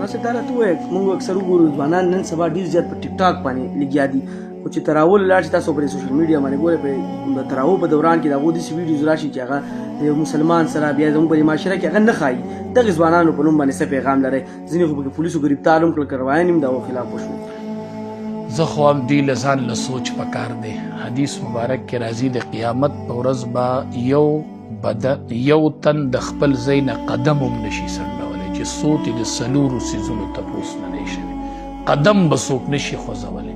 ما څه دا راته ووایه موږ اکثر وګورو ځوانان نن سبا ډېر زیات په ټیک ټاک باندې لګیا دي خو چې تراول لاړ شي تاسو پرې سوشل میډیا باندې ګورئ په تراو په دوران کې د هغو داسې ویډیوز راشي چې هغه د یو مسلمان سره بیا زموږ په دې معاشره کې هغه نه ښایي دغې ځوانانو په نوم باندې څه پیغام لرئ ځینې خو پکې پولیسو ګرفتار هم کړل کروایان هم د هغو خلاف وشول زه خو هم دوی له ځان له سوچ پکار دی حدیث مبارک کې راځي د قیامت په ورځ به یو تن د خپل ځای نه قدم هم نشي سنډولی چې څوک یې د څلورو څیزونو تپوس نه دی شوی قدم به څوک نشي خوځولی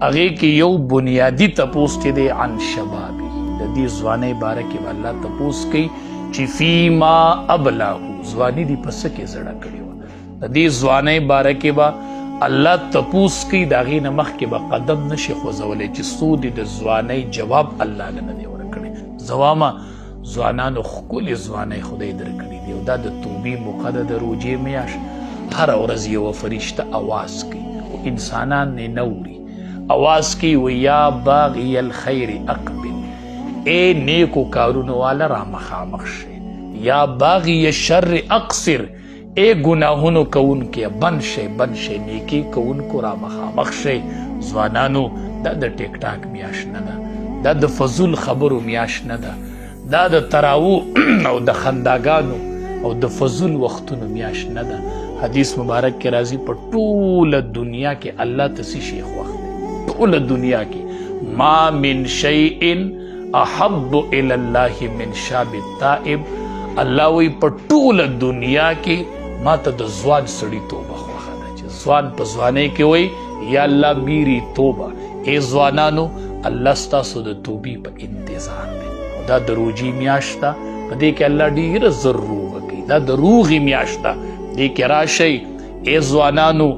هغې کې یو بنیادي تپوس چې دی عن شبابي د دې ځوانۍ باره کې به الله تپوس کوي چې فیما ابلاهو ځواني دې په څه کې زړه کړې وه د دې ځوانۍ باره کې به الله تپوس کوي د هغې نه مخکې به قدم نشي خوځولی چې څو دې د ځوانۍ جواب الله نه دی ورکړی زه وایم ځوانانو ښکلې ځوانۍ خدای درکړي دي او دا د توبې موقع ده د روجې میاشت هره ورځ یوه فرشته اواز کوي خو انسانان یې نه اوري اواز کوي و یا باغی الخیر اقبل ای نیکو کارونو والا را مخامخ شئ یا باغی الشر اقصر ای گناهونو کوونکې بند شئ نیکي کوونکو را مخامخ شئ ځوانانو دا د ټیک ټاک میاشت نه ده دا د فضول خبرو میاشت نه ده دا د تراو او د خنداګانو او د فضول وختونو میاشت نه ده حدیث مبارک کې راځي په ټوله دنیا کې الله ته څه شی خوښ دی ټوله دنیا کې ما من شیء احب الی الله من شاب التائب الله وی په ټوله دنیا کې ما ته د ځوان سړي توبه خوښه ده چې ځوان په ځوانۍ کې وی یا الله میری توبه ای ځوانانو الله ستاسو د توبې په انتظار دی دا د روجې میاشت ده په دې کې الله ډېره زر روغه کوي دا د روغې میاشت ده دې کې راشئ ای ځوانانو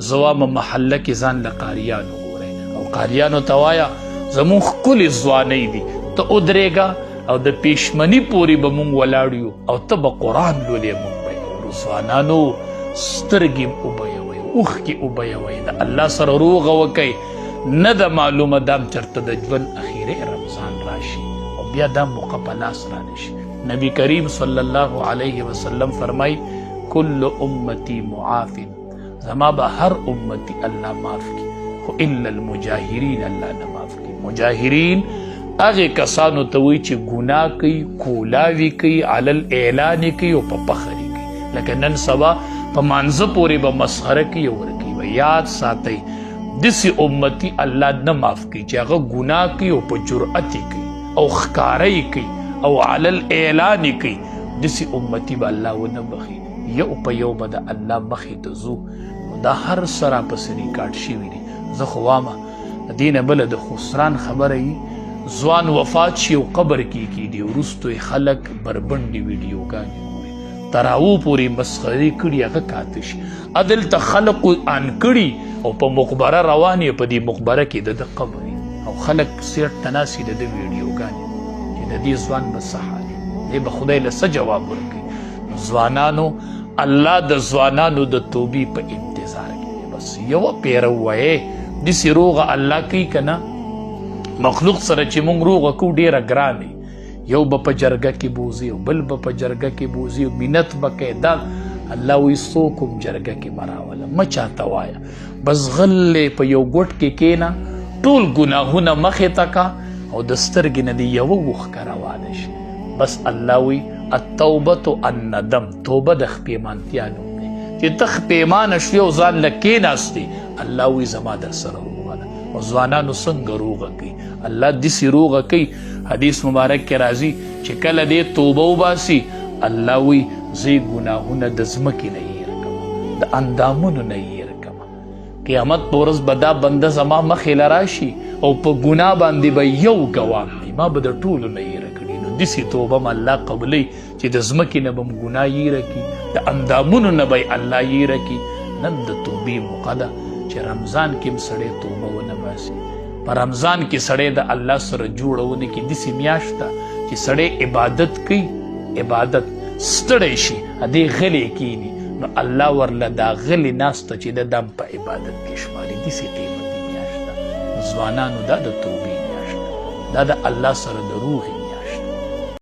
زه وایم محله کې ځان له قاریانو ګورئ او قاریانو ته وایه زمونږ ښکلې ځوانۍ دي ته ودرېږه او د پیشمني پورې به مونږ ولاړ یو او ته به قرآن لولې مونږ به یې اورو ځوانانو سترګې وبهیوئ اوښکې وبهیوئ د الله سره روغه وکئ نه ده معلومه دا چېرته د ژوند اخیری رمضان راشي او بیا دا موقع په لاس رانشي نبی کریم صلی الله علیه وسلم فرمای کل امتی معاف زما به هر امتی الله معاف کی خو الا المجاهرین الله نه معاف کی مجاهرین هغې کسانو ته وایي چې ګناه کوي کولاوي کوي علل اعلان کوي او په فخر کوي لکه نن سبا په مانځه پورې به مسخره کوي او ورکوي به یاد ساتئ داسې امتي الله نه معاف کوي چې هغه ګناه کوي او په جرأت کوي او ښکاره کوي او علل اعلان کوي داسې امتي به الله ونه بخي یو په یو به د الله مخې ته ځو دا هر سره پسې ریکارډ شوي دي زه خو وامه د دې نه بله د خسران خبره وي ځوان وفات شي او قبر کې کېږي وروستو یې خلک بربنډې ویډیوګانې ګوري تراو پورې مسخرې کړي هغه کاته شي دلته خلقو ان کړي او په مقبره روان یې په دې مقبره کې د قبر او خلک سیټ ته ناست د ده ویډیوګانې چې د دې ځوان به څه حال دی به خدای له څه جواب ورکوي ځوانانو الله د ځوانانو د توبې په انتظار کې دی بس یوه پیره ووایې داسې روغه الله کوي که نه مخلوق سره چې مونږ روغه کوو ډېره ګران دی یو به په جرګه کې بوځي او بل به په جرګه کې بوځي او منت به کوي دا الله وایي څوک هم جرګه کې مه راوله مه چاته وایه بس غلې په یو ګوټ کې کښېنه ټول ګناهونه مخې ته کا او د سترګې نه دې یوه اوښکه روانه شي بس الله وایي التوبة الندم توبه د خپېمانتیا نوم دی چې ته خپېمانه شوې او ځان له کښېناستې الله وایي زما در سره روغه ده او ځوانانو څنګه روغه کوي الله داسې روغه کوي حدیث مبارک کې راځي چې کله دې توبه وباسي الله وایي زه یې ګناهونه د ځمکې نه هېر کوم د اندامونو نه هېر کوم قیامت په ورځ به دا بنده زما مخې له راشي او په ګناه باندې به یو ګواه دی ما به د ټولو نه هېره کړي نو داسې توبه م الله قبلوي چې د ځمکې نه به م ګناه هېره کړي د اندامونو نه به یې الله هېره کړي نن د توبې موقع ده چې رمضان کې هم سړی توبه ونه باسي په رمضان کې سړی د الله سره جوړونه کې داسې میاشت ده چې سړی عبادت کوي عبادت ستړی شي دې غلی کینی نو الله ورله دا غلی ناسته چې د دم په عبادت کې شماري داسې قیمتي میاشت ده ځوانانو دا د توبې میاشت ده دا د الله سره د روغې